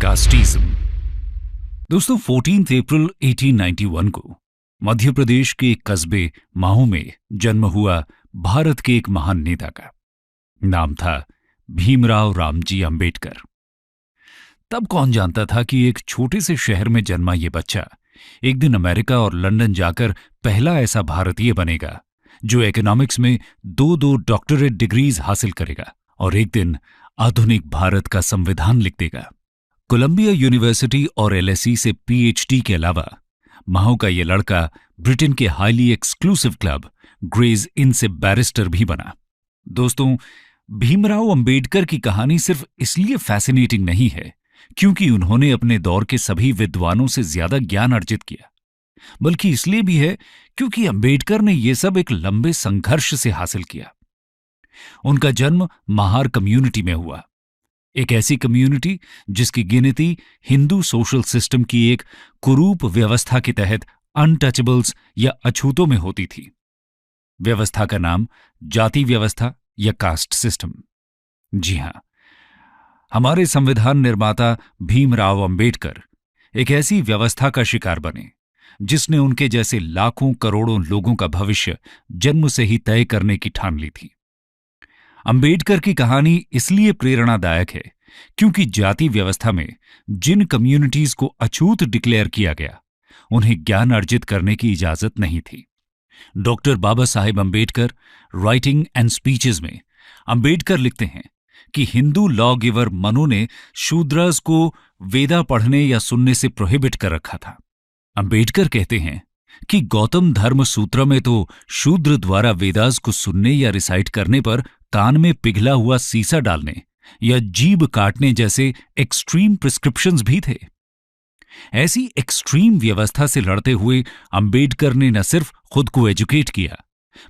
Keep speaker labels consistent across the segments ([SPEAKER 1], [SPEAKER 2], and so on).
[SPEAKER 1] Casteism. दोस्तों 14 अप्रैल 1891 को मध्य प्रदेश के एक कस्बे माहू में जन्म हुआ भारत के एक महान नेता का। नाम था भीमराव रामजी अंबेडकर। तब कौन जानता था कि एक छोटे से शहर में जन्मा ये बच्चा एक दिन अमेरिका और लंदन जाकर पहला ऐसा भारतीय बनेगा जो इकोनॉमिक्स में दो डॉक्टरेट डिग्रीज हासिल करेगा और एक दिन आधुनिक भारत का संविधान लिख देगा। कोलंबिया यूनिवर्सिटी और एलएसई से पीएचडी के अलावा माहू का ये लड़का ब्रिटेन के हाईली एक्सक्लूसिव क्लब ग्रेज इन से बैरिस्टर भी बना। दोस्तों, भीमराव अंबेडकर की कहानी सिर्फ इसलिए फैसिनेटिंग नहीं है क्योंकि उन्होंने अपने दौर के सभी विद्वानों से ज्यादा ज्ञान अर्जित किया, बल्कि इसलिए भी है क्योंकि अंबेडकर ने यह सब एक लंबे संघर्ष से हासिल किया। उनका जन्म महार कम्युनिटी में हुआ, एक ऐसी कम्युनिटी जिसकी गिनती हिंदू सोशल सिस्टम की एक कुरूप व्यवस्था के तहत अनटचेबल्स या अछूतों में होती थी। व्यवस्था का नाम जाति व्यवस्था या कास्ट सिस्टम। जी हां, हमारे संविधान निर्माता भीमराव अंबेडकर एक ऐसी व्यवस्था का शिकार बने जिसने उनके जैसे लाखों करोड़ों लोगों का भविष्य जन्म से ही तय करने की ठान ली थी। अंबेडकर की कहानी इसलिए प्रेरणादायक है क्योंकि जाति व्यवस्था में जिन कम्युनिटीज को अछूत डिक्लेयर किया गया उन्हें ज्ञान अर्जित करने की इजाजत नहीं थी। Doctor Baba Saheb Ambedkar writing and speeches में अंबेडकर लिखते हैं कि हिंदू लॉ गिवर मनु ने शूद्रस को वेदा पढ़ने या सुनने से प्रोहिबिट कर रखा था। अंबेडकर कहते हैं कि गौतम धर्म सूत्र में तो शूद्र द्वारा वेदास को सुनने या रिसाइट करने पर कान में पिघला हुआ सीसा डालने या जीभ काटने जैसे एक्सट्रीम प्रिस्क्रिप्शंस भी थे। ऐसी एक्सट्रीम व्यवस्था से लड़ते हुए अंबेडकर ने न सिर्फ खुद को एजुकेट किया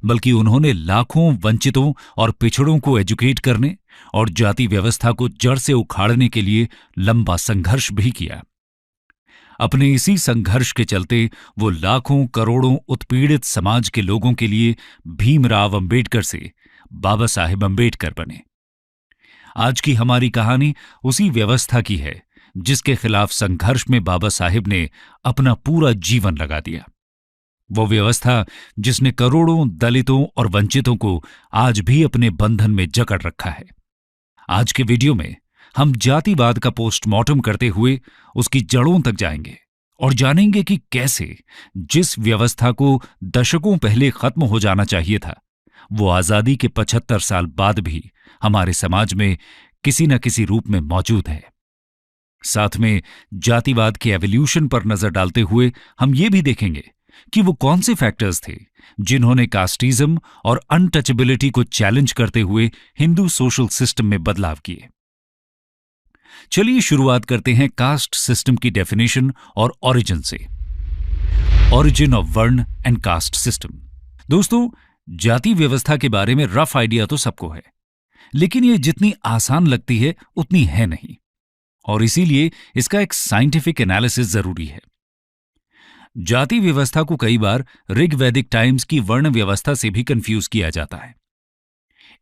[SPEAKER 1] बल्कि उन्होंने लाखों वंचितों और पिछड़ों को एजुकेट करने और जाति व्यवस्था को जड़ से उखाड़ने के लिए लंबा संघर्ष भी किया। अपने इसी संघर्ष के चलते वो लाखों करोड़ों उत्पीड़ित समाज के लोगों के लिए भीमराव अंबेडकर से बाबा साहेब अंबेडकर बने। आज की हमारी कहानी उसी व्यवस्था की है जिसके खिलाफ संघर्ष में बाबा साहेब ने अपना पूरा जीवन लगा दिया। वो व्यवस्था जिसने करोड़ों दलितों और वंचितों को आज भी अपने बंधन में जकड़ रखा है। आज के वीडियो में हम जातिवाद का पोस्टमार्टम करते हुए उसकी जड़ों तक जाएंगे और जानेंगे कि कैसे जिस व्यवस्था को दशकों पहले खत्म हो जाना चाहिए था वो आजादी के 75 साल बाद भी हमारे समाज में किसी न किसी रूप में मौजूद है। साथ में जातिवाद के एवोल्यूशन पर नजर डालते हुए हम ये भी देखेंगे कि वो कौन से फैक्टर्स थे जिन्होंने कास्टिज्म और अनटचेबिलिटी को चैलेंज करते हुए हिंदू सोशल सिस्टम में बदलाव किए। चलिए शुरुआत करते हैं कास्ट सिस्टम की डेफिनेशन और ओरिजिन से। ओरिजिन ऑफ वर्ण एंड कास्ट सिस्टम। दोस्तों, जाति व्यवस्था के बारे में रफ आइडिया तो सबको है, लेकिन ये जितनी आसान लगती है उतनी है नहीं, और इसीलिए इसका एक साइंटिफिक एनालिसिस जरूरी है। जाति व्यवस्था को कई बार ऋग्वैदिक टाइम्स की वर्ण व्यवस्था से भी कंफ्यूज किया जाता है।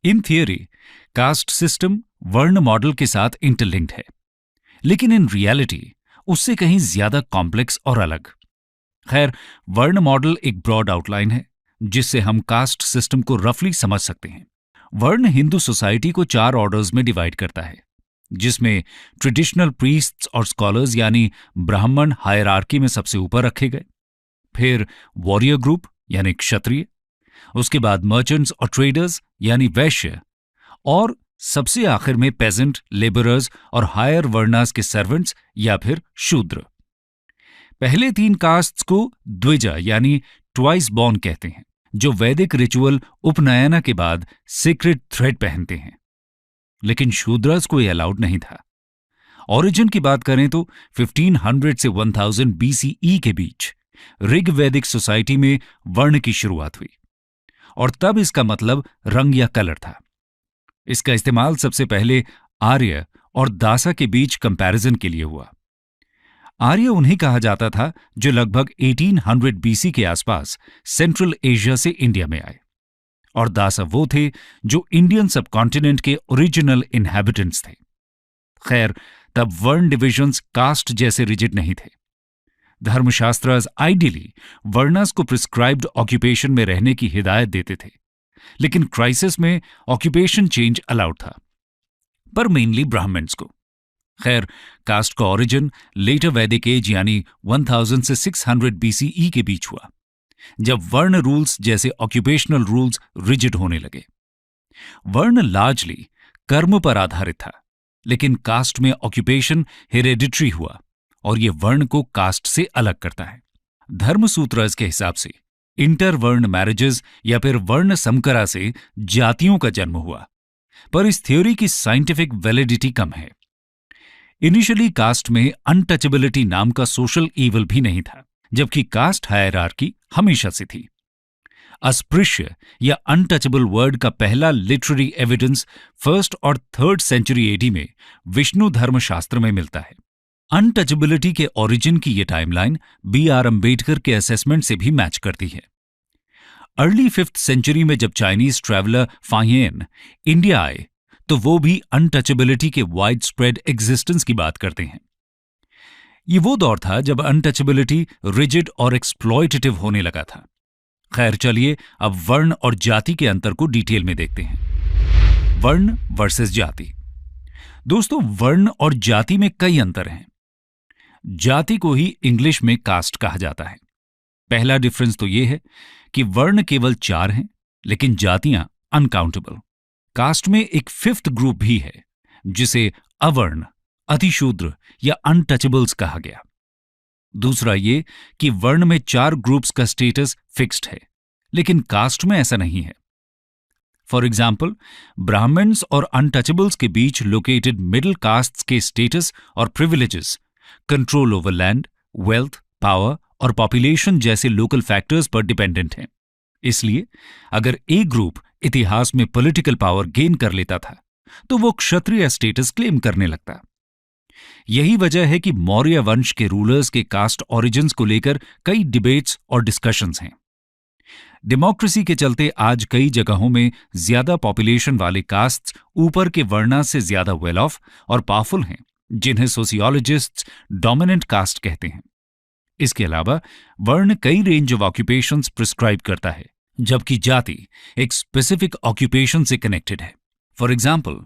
[SPEAKER 1] इन थियोरी कास्ट सिस्टम वर्ण मॉडल के साथ इंटरलिंक्ड है, लेकिन इन रियलिटी उससे कहीं ज्यादा कॉम्प्लेक्स और अलग। खैर, वर्ण मॉडल एक ब्रॉड आउटलाइन है जिससे हम कास्ट सिस्टम को रफली समझ सकते हैं। वर्ण हिंदू सोसाइटी को 4 ऑर्डर्स में डिवाइड करता है, जिसमें ट्रेडिशनल प्रीस्ट्स और स्कॉलर्स यानी ब्राह्मण हायरार्की में सबसे ऊपर रखे गए, फिर वॉरियर ग्रुप यानी क्षत्रिय, उसके बाद मर्चेंट्स और ट्रेडर्स यानी वैश्य, और सबसे आखिर में पेजेंट, लेबरर्स और हायर वर्णास के सर्वेंट्स या फिर शूद्र। पहले 3 कास्ट्स को द्विजा यानी ट्वाइस बॉर्न कहते हैं, जो वैदिक रिचुअल उपनयना के बाद सीक्रेट थ्रेड पहनते हैं, लेकिन शूद्रस को यह अलाउड नहीं था। ओरिजिन की बात करें तो 1500 से 1000 BCE के बीच ऋग्वैदिक सोसाइटी में वर्ण की शुरुआत हुई, और तब इसका मतलब रंग या कलर था। इसका इस्तेमाल सबसे पहले आर्य और दासा के बीच कंपैरिजन के लिए हुआ। आर्य उन्हें कहा जाता था जो लगभग 1800 BC के आसपास सेंट्रल एशिया से इंडिया में आए, और दासा वो थे जो इंडियन सबकॉन्टिनेंट के ओरिजिनल इनहैबिटेंट्स थे। खैर, तब वर्ण डिविजन्स कास्ट जैसे रिजिड नहीं थे। धर्मशास्त्रज आइडियली वर्णस को प्रिस्क्राइब्ड ऑक्यूपेशन में रहने की हिदायत देते थे, लेकिन क्राइसिस में ऑक्यूपेशन चेंज अलाउड था, पर मेनली ब्राह्मण्स को। खैर, कास्ट का ओरिजिन लेटर वैदिक एज यानी 1000 से 600 BCE के बीच हुआ, जब वर्ण रूल्स जैसे ऑक्यूपेशनल रूल्स रिजिड होने लगे। वर्ण लार्जली कर्म पर आधारित था, लेकिन कास्ट में ऑक्यूपेशन हेरेडिटरी हुआ और यह वर्ण को कास्ट से अलग करता है। धर्मसूत्रज के हिसाब से इंटरवर्ण मैरिजेस या फिर वर्ण समकरा से जातियों का जन्म हुआ, पर इस थ्योरी की साइंटिफिक वैलिडिटी कम है। इनिशियली कास्ट में अनटचेबिलिटी नाम का सोशल ईवल भी नहीं था, जबकि कास्ट हायरार्की हमेशा से थी। अस्पृश्य या अनटचेबल वर्ड का पहला लिटरेरी एविडेंस 1st और 3rd सेंचुरी एडी में विष्णु धर्मशास्त्र में मिलता है। अनटचेबिलिटी के ओरिजिन की यह टाइमलाइन B.R. अम्बेडकर के असेसमेंट से भी मैच करती है। अर्ली 5th सेंचुरी में जब चाइनीज ट्रैवलर फाहियन इंडिया आए तो वो भी अनटचेबिलिटी के वाइड स्प्रेड एग्जिस्टेंस की बात करते हैं। ये वो दौर था जब अनटचेबिलिटी रिजिड और एक्सप्लॉयटेटिव होने लगा था। खैर, चलिए अब वर्ण और जाति के अंतर को डिटेल में देखते हैं। वर्ण वर्सेस जाति। दोस्तों, वर्ण और जाति में कई अंतर हैं। जाति को ही इंग्लिश में कास्ट कहा जाता है। पहला डिफरेंस तो यह है कि वर्ण केवल 4 हैं, लेकिन जातियां अनकाउंटेबल। कास्ट में एक 5th ग्रुप भी है, जिसे अवर्ण, अतिशूद्र या अनटचेबल्स कहा गया। दूसरा ये कि वर्ण में 4 ग्रुप्स का स्टेटस फिक्स्ड है, लेकिन कास्ट में ऐसा नहीं है। फॉर एग्जाम्पल, ब्राह्मण्स और अनटचेबल्स के बीच लोकेटेड मिडिल कास्ट्स के स्टेटस और privileges control over land, wealth, power और पॉपुलेशन जैसे लोकल फैक्टर्स पर डिपेंडेंट हैं। इसलिए अगर एक ग्रुप इतिहास में पॉलिटिकल पावर गेन कर लेता था, तो वो क्षत्रिय स्टेटस क्लेम करने लगता। यही वजह है कि मौर्य वंश के रूलर्स के कास्ट ओरिजिन्स को लेकर कई डिबेट्स और डिस्कशंस हैं। डेमोक्रेसी के चलते आज कई जगहों में ज्यादा पॉपुलेशन वाले कास्ट्स ऊपर के वर्णा से ज्यादा वेल ऑफ और पावरफुल हैं, जिन्हें सोशियोलॉजिस्ट्स डोमिनेंट कास्ट कहते हैं। इसके अलावा वर्ण कई रेंज ऑफ ऑक्यूपेशंस प्रिस्क्राइब करता है, जबकि जाति एक स्पेसिफिक ऑक्यूपेशन से कनेक्टेड है। फॉर एग्जाम्पल,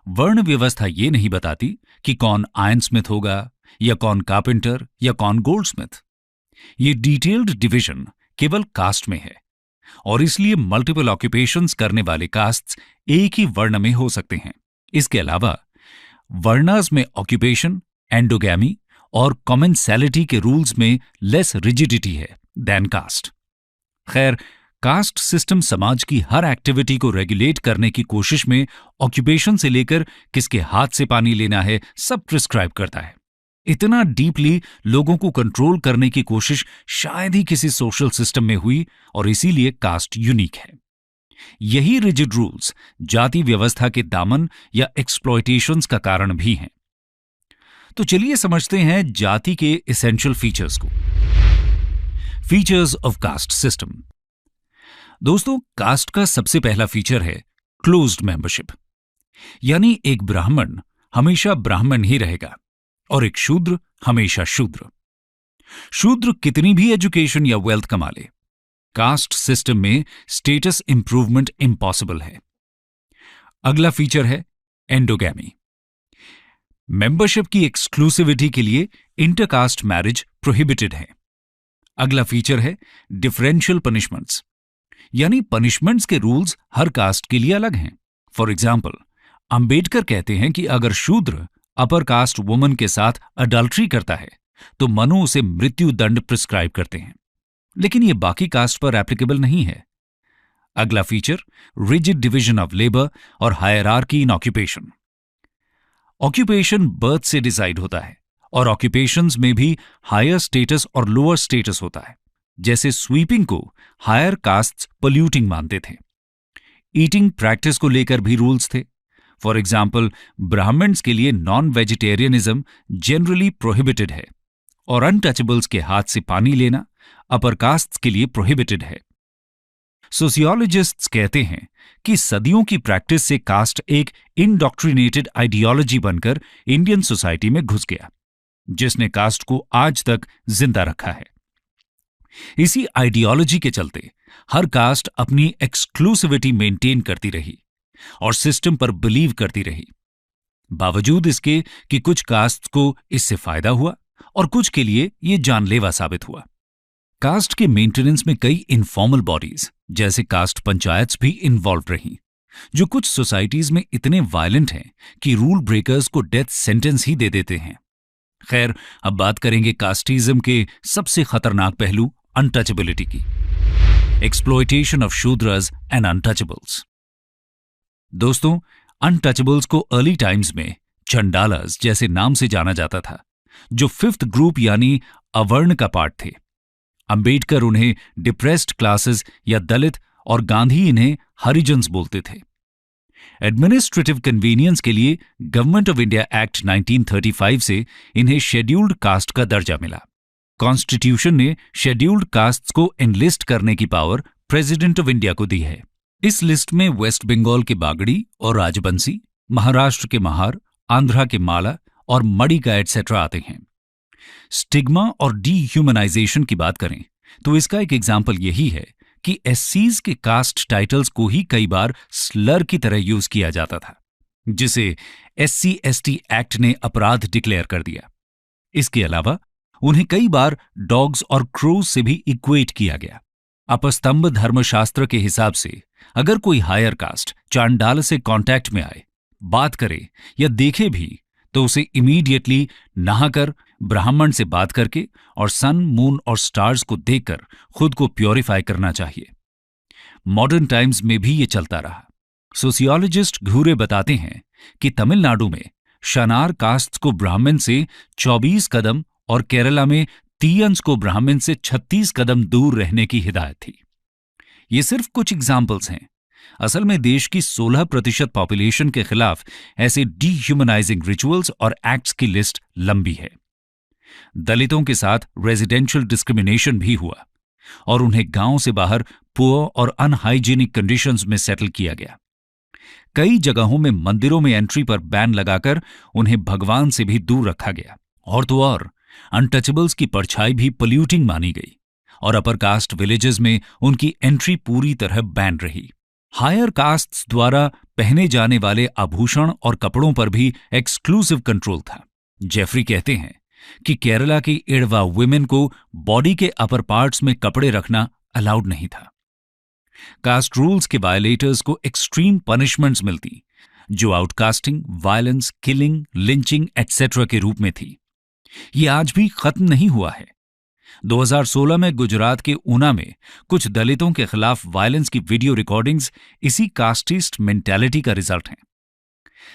[SPEAKER 1] वर्ण व्यवस्था ये नहीं बताती कि कौन आयरन स्मिथ होगा या कौन कारपेंटर या कौन गोल्डस्मिथ। ये डिटेल्ड डिवीजन केवल कास्ट में है और इसलिए मल्टीपल ऑक्यूपेशंस करने वाले कास्ट्स एक ही वर्ण में हो सकते हैं। इसके अलावा वर्णास में ऑक्यूपेशन, एंडोगैमी और कॉमेंसैलिटी के रूल्स में लेस रिजिडिटी है देन कास्ट। खैर, कास्ट सिस्टम समाज की हर एक्टिविटी को रेगुलेट करने की कोशिश में ऑक्यूपेशन से लेकर किसके हाथ से पानी लेना है सब प्रिस्क्राइब करता है। इतना डीपली लोगों को कंट्रोल करने की कोशिश शायद ही किसी सोशल सिस्टम में हुई और इसीलिए कास्ट यूनिक है। यही रिजिड रूल्स जाति व्यवस्था के दामन या एक्सप्लॉयटेशंस का कारण भी हैं। तो चलिए समझते हैं जाति के एसेंशियल फीचर्स को। Features of cast system. दोस्तों, कास्ट का सबसे पहला फीचर है क्लोज्ड मेंबरशिप, यानी एक ब्राह्मण हमेशा ब्राह्मण ही रहेगा और एक शूद्र हमेशा शूद्र। शूद्र कितनी भी एजुकेशन या वेल्थ कमा ले, कास्ट सिस्टम में स्टेटस इंप्रूवमेंट इम्पॉसिबल है। अगला फीचर है एंडोगैमी। मेंबरशिप की एक्सक्लूसिविटी के लिए इंटरकास्ट मैरिज प्रोहिबिटेड है। अगला फीचर है डिफरेंशियल पनिशमेंट्स, यानी पनिशमेंट्स के रूल्स हर कास्ट के लिए अलग हैं। फॉर एग्जाम्पल, अंबेडकर कहते हैं कि अगर शूद्र अपर कास्ट वुमन के साथ अडल्ट्री करता है तो मनु उसे मृत्यु दंड प्रिस्क्राइब करते हैं, लेकिन यह बाकी कास्ट पर एप्लीकेबल नहीं है। अगला feature rigid division of labour और hierarchy in occupation. Occupation birth से डिसाइड होता है और ऑक्यूपेशंस में भी हायर स्टेटस और लोअर स्टेटस होता है। जैसे स्वीपिंग को हायर कास्ट्स पोल्यूटिंग मानते थे। ईटिंग प्रैक्टिस को लेकर भी रूल्स थे। फॉर एग्जाम्पल, ब्राह्मण्स के लिए नॉन वेजिटेरियनिज्म जनरली प्रोहिबिटेड है और अनटचेबल्स के हाथ से पानी लेना अपर कास्ट्स के लिए प्रोहिबिटेड है। सोशियोलॉजिस्ट्स कहते हैं कि सदियों की प्रैक्टिस से कास्ट एक इंडॉक्ट्रिनेटेड आइडियोलॉजी बनकर इंडियन सोसाइटी में घुस गया, जिसने कास्ट को आज तक जिंदा रखा है। इसी आइडियोलॉजी के चलते हर कास्ट अपनी एक्सक्लूसिविटी मेंटेन करती रही और सिस्टम पर बिलीव करती रही, बावजूद इसके कि कुछ कास्ट को इससे फायदा हुआ और कुछ के लिए यह जानलेवा साबित हुआ। कास्ट के मेंटेनेंस में कई इनफॉर्मल बॉडीज जैसे कास्ट पंचायत्स भी इन्वॉल्व रहीं, जो कुछ सोसाइटीज में इतने वायलेंट हैं कि रूल ब्रेकर्स को डेथ सेंटेंस ही दे देते हैं। खैर, अब बात करेंगे कास्टिज्म के सबसे खतरनाक पहलू अनटचेबिलिटी की, exploitation of Shudras and untouchables. दोस्तों, अनटचेबल्स को अर्ली टाइम्स में चंडालस जैसे नाम से जाना जाता था, जो फिफ्थ ग्रुप यानी अवर्ण का पार्ट थे। अंबेडकर उन्हें डिप्रेस्ड क्लासेस या दलित और गांधी इन्हें हरिजन्स बोलते थे। एडमिनिस्ट्रेटिव कन्वीनियंस के लिए गवर्नमेंट ऑफ इंडिया एक्ट 1935 से इन्हें शेड्यूल्ड कास्ट का दर्जा मिला। कॉन्स्टिट्यूशन ने शेड्यूल्ड कास्ट्स को एनलिस्ट करने की पावर प्रेसिडेंट ऑफ इंडिया को दी है। इस लिस्ट में वेस्ट बंगाल के बागड़ी और राजबंसी, महाराष्ट्र के महार, आंध्रा के माला और मडिका एटसेट्रा आते हैं। स्टिग्मा और डीह्यूमनाइजेशन की बात करें तो इसका एक एग्जाम्पल यही है कि एससीज के कास्ट टाइटल्स को ही कई बार स्लर की तरह यूज किया जाता था, जिसे SC/ST एक्ट ने अपराध डिक्लेयर कर दिया। इसके अलावा उन्हें कई बार डॉग्स और क्रोज से भी इक्वेट किया गया। अपस्तंभ धर्मशास्त्र के हिसाब से अगर कोई हायर कास्ट चांडाल से कांटेक्ट में आए, बात करे या देखे भी, तो उसे इमीडिएटली नहाकर, ब्राह्मण से बात करके और सन, मून और स्टार्स को देखकर खुद को प्योरीफाई करना चाहिए। मॉडर्न टाइम्स में भी ये चलता रहा। सोशियोलॉजिस्ट घूरे बताते हैं कि तमिलनाडु में शनार कास्ट को ब्राह्मण से 24 कदम और केरला में तीयंस को ब्राह्मण से 36 कदम दूर रहने की हिदायत थी। ये सिर्फ कुछ एग्जाम्पल्स हैं। असल में देश की 16% पॉपुलेशन के खिलाफ ऐसे डीह्यूमनाइजिंग रिचुअल्स और एक्ट्स की लिस्ट लंबी है। दलितों के साथ रेजिडेंशियल डिस्क्रिमिनेशन भी हुआ और उन्हें गांव से बाहर पुअर और अनहाइजीनिक कंडीशंस में सेटल किया गया। कई जगहों में मंदिरों में एंट्री पर बैन लगाकर उन्हें भगवान से भी दूर रखा गया। और तो और अनटचेबल्स की परछाई भी पोल्यूटिंग मानी गई और अपर कास्ट विलेजेस में उनकी एंट्री पूरी तरह बैन रही। हायर कास्ट्स द्वारा पहने जाने वाले आभूषण और कपड़ों पर भी एक्सक्लूसिव कंट्रोल था। जेफरी कहते हैं कि केरला की इड़वा वुमेन को बॉडी के अपर पार्ट्स में कपड़े रखना अलाउड नहीं था। कास्ट रूल्स के वायलेटर्स को एक्सट्रीम पनिशमेंट्स मिलती, जो आउटकास्टिंग, वायलेंस, किलिंग, लिंचिंग एटसेट्रा के रूप में थी। ये आज भी खत्म नहीं हुआ है। 2016 में गुजरात के ऊना में कुछ दलितों के खिलाफ वायलेंस की वीडियो रिकॉर्डिंग्स इसी कास्टिस्ट मेंटालिटी का रिजल्ट हैं।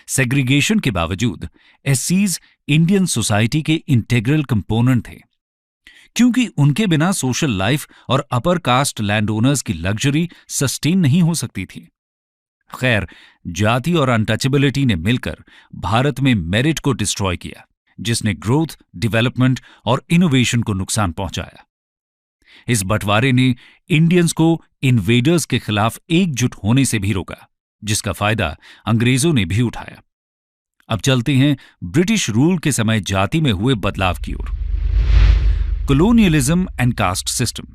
[SPEAKER 1] सेग्रीगेशन के बावजूद एससीज इंडियन सोसाइटी के इंटेग्रल कंपोनेंट थे, क्योंकि उनके बिना सोशल लाइफ और अपर कास्ट लैंड ओनर्स की लग्जरी सस्टेन नहीं हो सकती थी। खैर, जाति और अनटचेबिलिटी ने मिलकर भारत में मेरिट को डिस्ट्रॉय किया, जिसने ग्रोथ, डेवलपमेंट और इनोवेशन को नुकसान पहुंचाया। इस बंटवारे ने इंडियंस को इन्वेडर्स के खिलाफ एकजुट होने से भी रोका, जिसका फायदा अंग्रेजों ने भी उठाया। अब चलते हैं ब्रिटिश रूल के समय जाति में हुए बदलाव की ओर। Colonialism and caste system.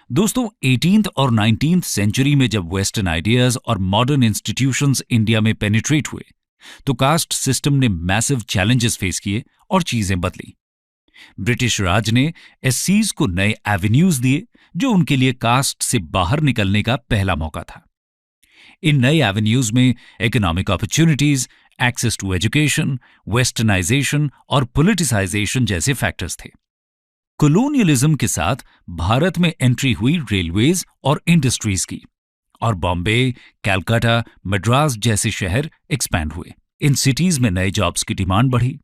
[SPEAKER 1] दोस्तों, 18th और 19th सेंचुरी में जब वेस्टर्न आइडियाज और मॉडर्न इंस्टीट्यूशंस इंडिया में पेनिट्रेट हुए, तो कास्ट सिस्टम ने मैसिव चैलेंजेस फेस किए और चीजें बदली। ब्रिटिश राज ने एससीज को नए एवेन्यूज दिए, जो उनके लिए कास्ट से बाहर निकलने का पहला मौका था। इन नए एवेन्यूज में economic opportunities, access to education, westernization और पॉलिटिसाइजेशन जैसे फैक्टर्स थे। कॉलोनियलिज्म के साथ भारत में एंट्री हुई रेलवेज और इंडस्ट्रीज की, और बॉम्बे, कैलकाटा, मद्रास जैसे शहर एक्सपैंड हुए। इन सिटीज में नए जॉब्स की डिमांड बढ़ी।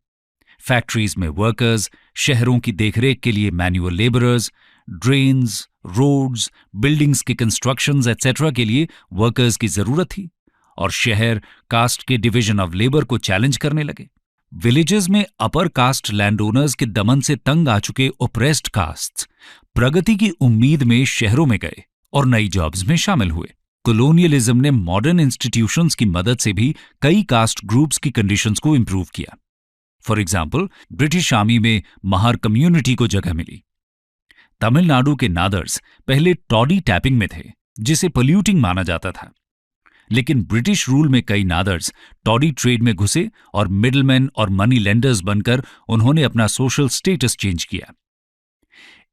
[SPEAKER 1] फैक्ट्रीज में वर्कर्स, शहरों की देखरेख के लिए manual labourers, drains, roads, buildings के कंस्ट्रक्शंस एटसेट्रा के लिए वर्कर्स की जरूरत थी, और शहर कास्ट के डिवीजन ऑफ लेबर को चैलेंज करने लगे। विलेजेस में अपर कास्ट लैंड ओनर्स के दमन से तंग आ चुके ओप्रेस्ड कास्ट्स प्रगति की उम्मीद में शहरों में गए और नई जॉब्स में शामिल हुए। कॉलोनियलिज्म ने मॉडर्न इंस्टीट्यूशंस की मदद से भी कई कास्ट ग्रुप्स की कंडीशंस को इंप्रूव किया। फॉर एग्जाम्पल, ब्रिटिश आर्मी में महार कम्युनिटी को जगह मिली। तमिलनाडु के नादर्स पहले टॉडी टैपिंग में थे, जिसे पोल्यूटिंग माना जाता था, लेकिन ब्रिटिश रूल में कई नादर्स टॉडी ट्रेड में घुसे और मिडलमैन और मनी लेंडर्स बनकर उन्होंने अपना सोशल स्टेटस चेंज किया।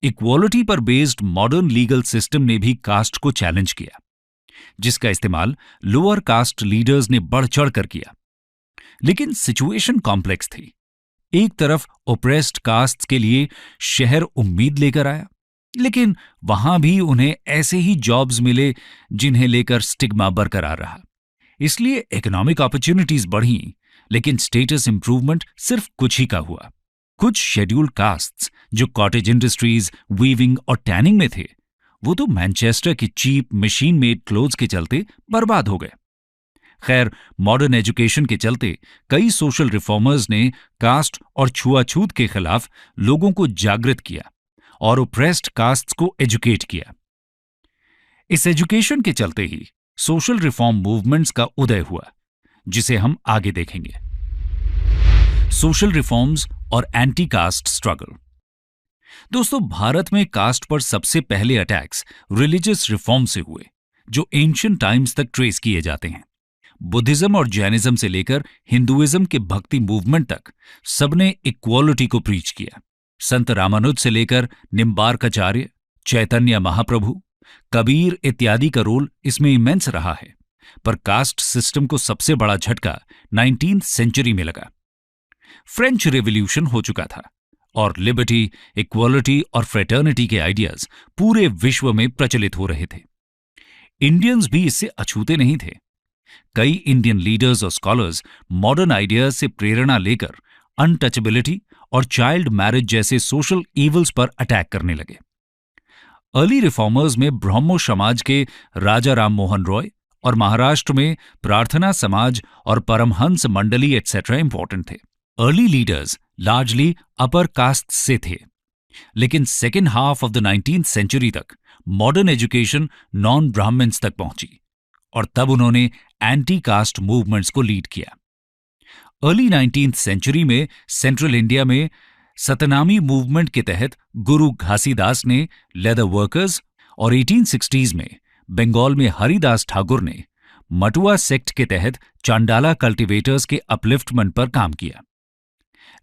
[SPEAKER 1] इक्वालिटी पर बेस्ड मॉडर्न लीगल सिस्टम ने भी कास्ट को चैलेंज किया, जिसका इस्तेमाल लोअर कास्ट लीडर्स ने बढ़ चढ़कर किया। लेकिन सिचुएशन कॉम्प्लेक्स थी। एक तरफ ओप्रेस्ड कास्ट्स के लिए शहर उम्मीद लेकर आया, लेकिन वहां भी उन्हें ऐसे ही जॉब्स मिले जिन्हें लेकर स्टिग्मा बरकरार रहा। इसलिए इकोनॉमिक अपॉर्चुनिटीज बढ़ी, लेकिन स्टेटस इंप्रूवमेंट सिर्फ कुछ ही का हुआ। कुछ शेड्यूल्ड कास्ट्स जो कॉटेज इंडस्ट्रीज, वीविंग और टैनिंग में थे, वो तो मैनचेस्टर की चीप मशीन मेड क्लोथ्स के चलते बर्बाद हो गए। खैर, मॉडर्न एजुकेशन के चलते कई सोशल रिफॉर्मर्स ने कास्ट और छुआछूत के खिलाफ लोगों को जागृत किया और ओप्रेस्ड कास्ट्स को एजुकेट किया। इस एजुकेशन के चलते ही सोशल रिफॉर्म मूवमेंट्स का उदय हुआ, जिसे हम आगे देखेंगे। सोशल रिफॉर्म्स और एंटी कास्ट स्ट्रगल। दोस्तों, भारत में कास्ट पर सबसे पहले अटैक्स रिलीजियस रिफॉर्म से हुए, जो एंशिएंट टाइम्स तक ट्रेस किए जाते हैं। बुद्धिज्म और जैनिज्म से लेकर हिंदुइज्म के भक्ति मूवमेंट तक सबने इक्वालिटी को प्रीच किया। संत रामानुज से लेकर निम्बार्काचार्य, चैतन्य महाप्रभु, कबीर इत्यादि का रोल इसमें इमेंस रहा है। पर कास्ट सिस्टम को सबसे बड़ा झटका 19वीं सेंचुरी में लगा। फ्रेंच रेवोल्यूशन हो चुका था और लिबर्टी, इक्वालिटी और फ्रेटर्निटी के आइडियाज पूरे विश्व में प्रचलित हो रहे थे। इंडियंस भी इससे अछूते नहीं थे। कई इंडियन लीडर्स और स्कॉलर्स मॉडर्न आइडियाज से प्रेरणा लेकर अनटचेबिलिटी और चाइल्ड मैरिज जैसे सोशल इवल्स पर अटैक करने लगे। अर्ली रिफॉर्मर्स में ब्रह्मो समाज के राजा राम मोहन रॉय और महाराष्ट्र में प्रार्थना समाज और परमहंस मंडली एटसेट्रा इंपॉर्टेंट थे। Early leaders largely upper caste से थे, लेकिन सेकेंड हाफ ऑफ द 19वीं सेंचुरी तक मॉडर्न एजुकेशन नॉन ब्राह्मण्स तक पहुंची और तब उन्होंने एंटी कास्ट मूवमेंट्स को लीड किया। अर्ली 19वीं सेंचुरी में सेंट्रल इंडिया में सतनामी मूवमेंट के तहत गुरु घासीदास ने लेदर वर्कर्स और 1860s में बंगाल में हरिदास ठाकुर ने मटुआ सेक्ट के तहत चांडाला कल्टीवेटर्स के अपलिफ्टमेंट पर काम किया।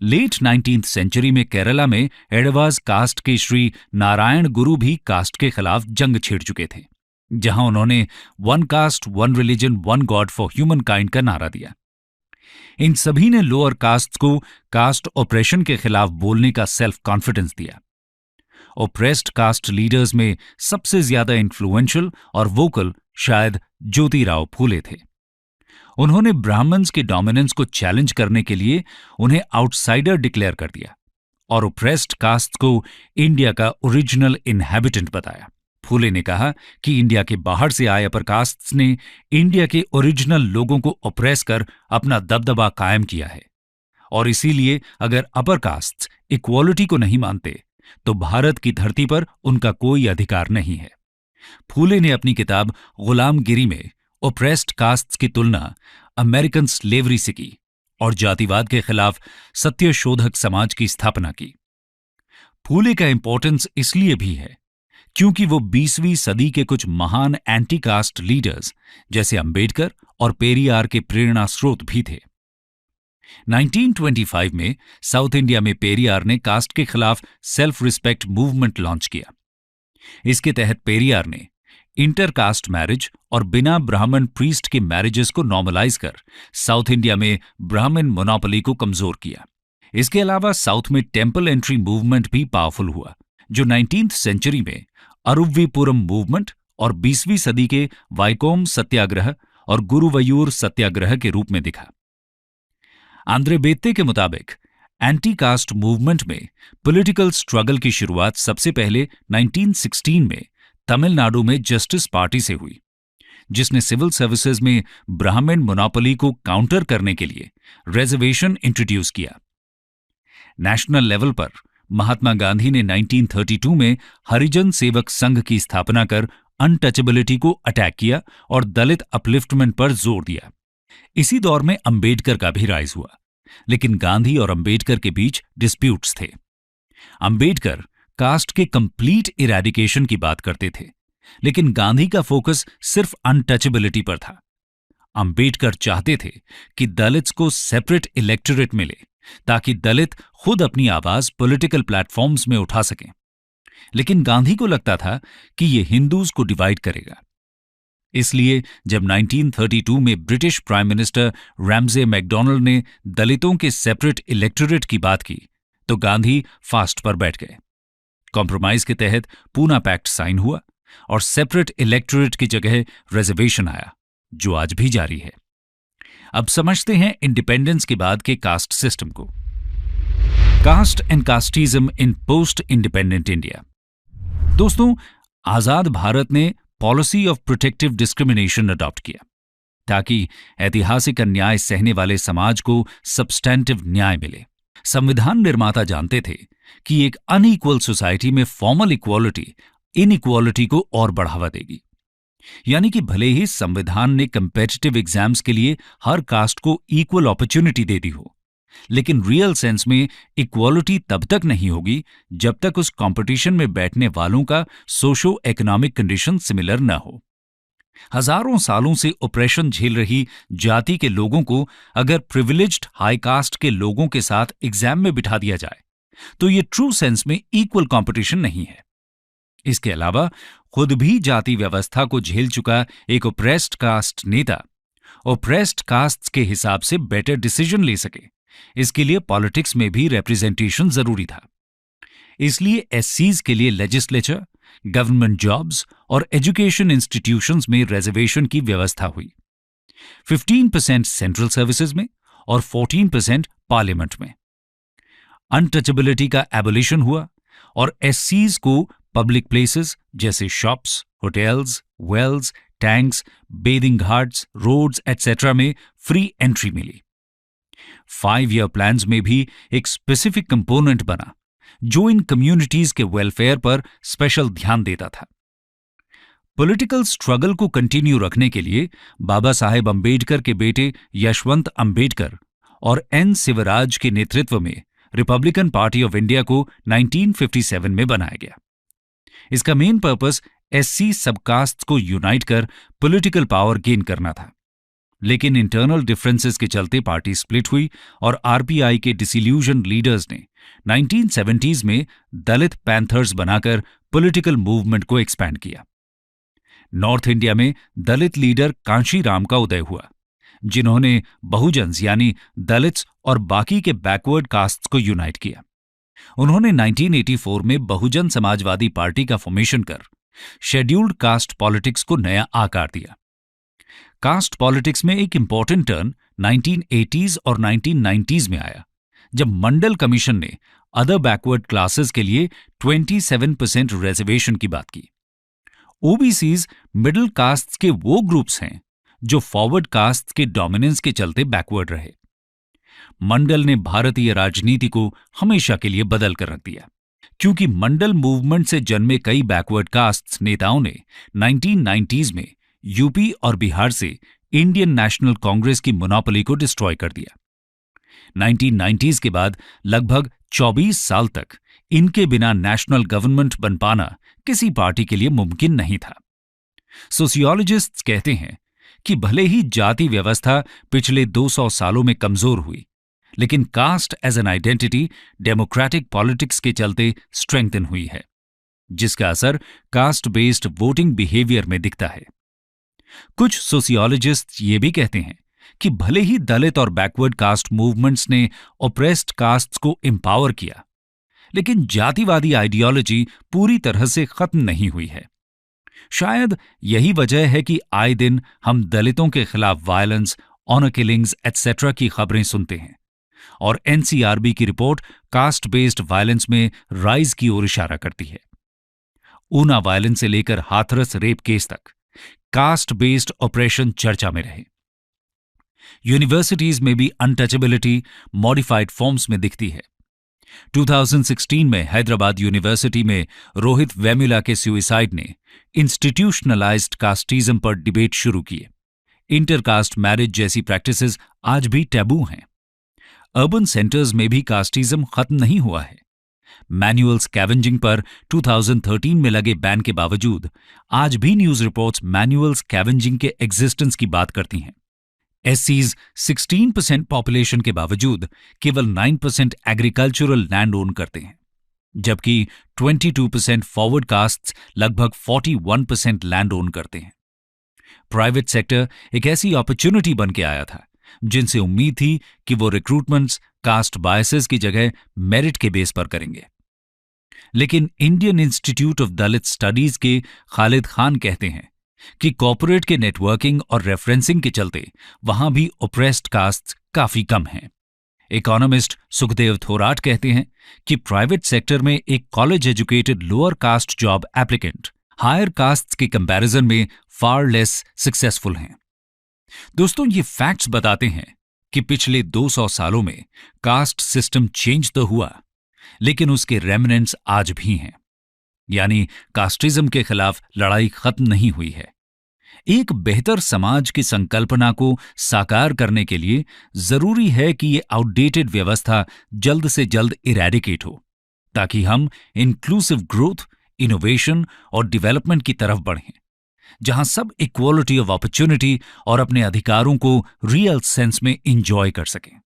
[SPEAKER 1] लेट 19वीं सेंचुरी में केरला में एडवाज कास्ट के श्री नारायण गुरु भी कास्ट के खिलाफ जंग छेड़ चुके थे, जहां उन्होंने one cast, one religion, one God for human kind का नारा दिया। इन सभी ने लोअर कास्ट को कास्ट ऑपरेशन के खिलाफ बोलने का सेल्फ कॉन्फिडेंस दिया। ओप्रेस्ड कास्ट लीडर्स में सबसे ज्यादा इन्फ्लुएंशियल और वोकल शायद ज्योतिराव फूले थे। उन्होंने ब्राह्मण्स के डोमिनेंस को चैलेंज करने के लिए उन्हें आउटसाइडर डिक्लेयर कर दिया और ओप्रेस्ड कास्ट को इंडिया का ओरिजिनल इनहैबिटेंट बताया। फूले ने कहा कि इंडिया के बाहर से आए अपर कास्ट्स ने इंडिया के ओरिजिनल लोगों को ऑप्रेस कर अपना दबदबा कायम किया है और इसीलिए अगर अपर कास्ट्स इक्वालिटी को नहीं मानते तो भारत की धरती पर उनका कोई अधिकार नहीं है। फूले ने अपनी किताब गुलामगिरी में ओप्रेस्ड कास्ट्स की तुलना अमेरिकन स्लेवरी से की और जातिवाद के खिलाफ सत्यशोधक समाज की स्थापना की। फूले का इंपॉर्टेंस इसलिए भी है क्योंकि वो 20वीं सदी के कुछ महान एंटी कास्ट लीडर्स जैसे अंबेडकर और पेरियार के प्रेरणा स्रोत भी थे। 1925 में साउथ इंडिया में पेरियार ने कास्ट के खिलाफ सेल्फ रिस्पेक्ट मूवमेंट लॉन्च किया। इसके तहत पेरियार ने इंटरकास्ट मैरिज और बिना ब्राह्मण प्रीस्ट के मैरिजेस को नॉर्मलाइज कर साउथ इंडिया में ब्राह्मण मोनोपोली को कमजोर किया। इसके अलावा साउथ में टेम्पल एंट्री मूवमेंट भी पावरफुल हुआ, जो 19वीं सेंचुरी में अरुविपुरम मूवमेंट और 20वीं सदी के वाइकोम सत्याग्रह और गुरुवयूर सत्याग्रह के रूप में दिखा। आंद्रे बेत्ते के मुताबिक एंटी कास्ट मूवमेंट में पॉलिटिकल स्ट्रगल की शुरुआत सबसे पहले 1916 में तमिलनाडु में जस्टिस पार्टी से हुई, जिसने सिविल सर्विसेज में ब्राह्मण मोनोपोली को काउंटर करने के लिए रिजर्वेशन इंट्रोड्यूस किया। नेशनल लेवल पर महात्मा गांधी ने 1932 में हरिजन सेवक संघ की स्थापना कर अनटचेबिलिटी को अटैक किया और दलित अपलिफ्टमेंट पर जोर दिया। इसी दौर में अंबेडकर का भी राइज हुआ, लेकिन गांधी और अंबेडकर के बीच डिस्प्यूट्स थे। अंबेडकर कास्ट के कंप्लीट इरेडिकेशन की बात करते थे, लेकिन गांधी का फोकस सिर्फ अनटचेबिलिटी पर था। अंबेडकर चाहते थे कि दलित्स को सेपरेट इलेक्टोरेट मिले ताकि दलित खुद अपनी आवाज पॉलिटिकल प्लेटफॉर्म्स में उठा सकें, लेकिन गांधी को लगता था कि यह हिंदूज को डिवाइड करेगा। इसलिए जब 1932 में British prime minister Ramsay MacDonald ने दलितों के सेपरेट इलेक्टोरेट की बात की तो गांधी फास्ट पर बैठ गए। कॉम्प्रोमाइज के तहत पूना पैक्ट साइन हुआ और सेपरेट इलेक्टोरेट की जगह रिजर्वेशन आया, जो आज भी जारी है। अब समझते हैं इंडिपेंडेंस के बाद के कास्ट सिस्टम को। Caste and casteism in post independent India. दोस्तों, आजाद भारत ने policy of protective discrimination adopt किया ताकि ऐतिहासिक अन्याय सहने वाले समाज को सब्सटेंटिव न्याय मिले। संविधान निर्माता जानते थे कि एक अनइक्वल सोसाइटी में फॉर्मल इक्वालिटी इनइक्वालिटी को और बढ़ावा देगी। यानी कि भले ही संविधान ने कंपेटिटिव एग्जाम्स के लिए हर कास्ट को इक्वल अपॉर्चुनिटी दे दी हो, लेकिन रियल सेंस में इक्वालिटी तब तक नहीं होगी जब तक उस कंपटीशन में बैठने वालों का सोशो इकोनॉमिक कंडीशन सिमिलर न हो। हजारों सालों से ऑपरेशन झेल रही जाति के लोगों को अगर प्रिविलेज्ड हाई कास्ट के लोगों के साथ एग्जाम में बिठा दिया जाए तो ये ट्रू सेंस में इक्वल कंपटीशन नहीं है। इसके अलावा खुद भी जाति व्यवस्था को झेल चुका एक ओप्रेस्ड कास्ट नेता ओप्रेस्ड कास्ट के हिसाब से बेटर डिसीजन ले सके, इसके लिए पॉलिटिक्स में भी रिप्रेजेंटेशन जरूरी था। इसलिए एससीज के लिए लेजिस्लेचर, गवर्नमेंट जॉब्स और एजुकेशन इंस्टीट्यूशंस में रिजर्वेशन की व्यवस्था हुई। 15% सेंट्रल सर्विसेज में और 14% पार्लियामेंट में। अनटचेबिलिटी का एबोलिशन हुआ और एससीज को पब्लिक प्लेसेस जैसे shops, hotels, wells, tanks, bathing ghats, roads etcetera में फ्री एंट्री मिली। 5 ईयर प्लान्स में भी एक स्पेसिफिक कंपोनेंट बना जो इन कम्युनिटीज के वेलफेयर पर स्पेशल ध्यान देता था। पॉलिटिकल स्ट्रगल को कंटिन्यू रखने के लिए बाबा साहेब अंबेडकर के बेटे यशवंत अंबेडकर और एन शिवराज के नेतृत्व में रिपब्लिकन पार्टी ऑफ इंडिया को 1957 में बनाया गया। इसका मेन पर्पस एससी सबकास्ट को यूनाइट कर पॉलिटिकल पावर गेन करना था, लेकिन इंटरनल डिफरेंसेस के चलते पार्टी स्प्लिट हुई और आरपीआई के डिसइल्यूजन लीडर्स ने 1970s में दलित पैंथर्स बनाकर पॉलिटिकल मूवमेंट को एक्सपैंड किया। नॉर्थ इंडिया में दलित लीडर कांशीराम का उदय हुआ, जिन्होंने बहुजन्स यानी दलित्स और बाकी के बैकवर्ड कास्ट्स को यूनाइट किया। उन्होंने 1984 में बहुजन समाजवादी पार्टी का फॉर्मेशन कर शेड्यूल्ड कास्ट पॉलिटिक्स को नया आकार दिया। कास्ट पॉलिटिक्स में एक इंपॉर्टेंट टर्न 1980s और 1990s में आया, जब मंडल कमीशन ने अदर बैकवर्ड क्लासेस के लिए 27% रिजर्वेशन की बात की। ओबीसीज मिडिल कास्ट के वो ग्रुप्स हैं जो फॉरवर्ड कास्ट के डोमिनेंस के चलते बैकवर्ड रहे। मंडल ने भारतीय राजनीति को हमेशा के लिए बदल कर रख दिया, क्योंकि मंडल मूवमेंट से जन्मे कई बैकवर्ड कास्ट नेताओं ने 1990s में यूपी और बिहार से इंडियन नेशनल कांग्रेस की मोनोपोली को डिस्ट्रॉय कर दिया। 1990s के बाद लगभग 24 साल तक इनके बिना नेशनल गवर्नमेंट बन पाना किसी पार्टी के लिए मुमकिन नहीं था। सोशियोलॉजिस्ट्स कहते हैं कि भले ही जाति व्यवस्था पिछले 200 सालों में कमजोर हुई, लेकिन caste as an identity democratic politics के चलते स्ट्रेंथन हुई है, जिसका असर कास्ट बेस्ड वोटिंग बिहेवियर में दिखता है। कुछ सोशियोलॉजिस्ट ये भी कहते हैं कि भले ही दलित और बैकवर्ड कास्ट मूवमेंट्स ने ओप्रेस्ड कास्ट्स को एम्पावर किया, लेकिन जातिवादी आइडियोलॉजी पूरी तरह से खत्म नहीं हुई है। शायद यही वजह है कि आए दिन हम दलितों के खिलाफ वायलेंस, ऑनर किलिंग्स एटसेट्रा की खबरें सुनते हैं और एनसीआरबी की रिपोर्ट कास्ट बेस्ड वायलेंस में राइज की ओर इशारा करती है। ऊना वायलेंस से लेकर हाथरस रेप केस तक कास्ट बेस्ड ऑपरेशन चर्चा में रहे। यूनिवर्सिटीज में भी अनटचेबिलिटी मॉडिफाइड फॉर्म्स में दिखती है। 2016 में हैदराबाद यूनिवर्सिटी में रोहित वेमुला के सुइसाइड ने इंस्टीट्यूशनलाइज्ड कास्टिज्म पर डिबेट शुरू किए। इंटरकास्ट मैरिज जैसी प्रैक्टिसेस आज भी टैबू हैं। अर्बन सेंटर्स में भी कास्टिज्म खत्म नहीं हुआ है। मैनुअल स्कैवेंजिंग पर 2013 में लगे बैन के बावजूद आज भी न्यूज रिपोर्ट्स मैनुअल स्कैवेंजिंग के एग्जिस्टेंस की बात करती हैं। एससीज 16% पॉपुलेशन के बावजूद केवल 9% एग्रीकल्चरल लैंड ओन करते हैं, जबकि 22% फॉरवर्ड कास्ट्स लगभग 41% लैंड ओन करते हैं। प्राइवेट सेक्टर एक ऐसी अपॉर्चुनिटी बन के आया था जिनसे उम्मीद थी कि वो रिक्रूटमेंट्स कास्ट बायसेस की जगह मेरिट के बेस पर करेंगे। लेकिन Indian institute of Dalit studies के खालिद खान कहते हैं कि कॉर्पोरेट के नेटवर्किंग और रेफरेंसिंग के चलते वहां भी ओप्रेस्ड कास्ट काफी कम हैं। इकोनॉमिस्ट सुखदेव थोराट कहते हैं कि प्राइवेट सेक्टर में एक college educated lower caste job applicant higher caste के कंपैरिजन में फार लेस सक्सेसफुल हैं। दोस्तों, ये फैक्ट्स बताते हैं कि पिछले 200 सालों में कास्ट सिस्टम चेंज तो हुआ, लेकिन उसके रेमिनेंट्स आज भी हैं। यानी कास्टिज्म के खिलाफ लड़ाई खत्म नहीं हुई है। एक बेहतर समाज की संकल्पना को साकार करने के लिए जरूरी है कि ये आउटडेटेड व्यवस्था जल्द से जल्द इरेडिकेट हो, ताकि हम इंक्लूसिव ग्रोथ, इनोवेशन और डेवलपमेंट की तरफ बढ़ें, जहां सब इक्वालिटी ऑफ अपॉर्चुनिटी और अपने अधिकारों को रियल सेंस में एंजॉय कर सकें।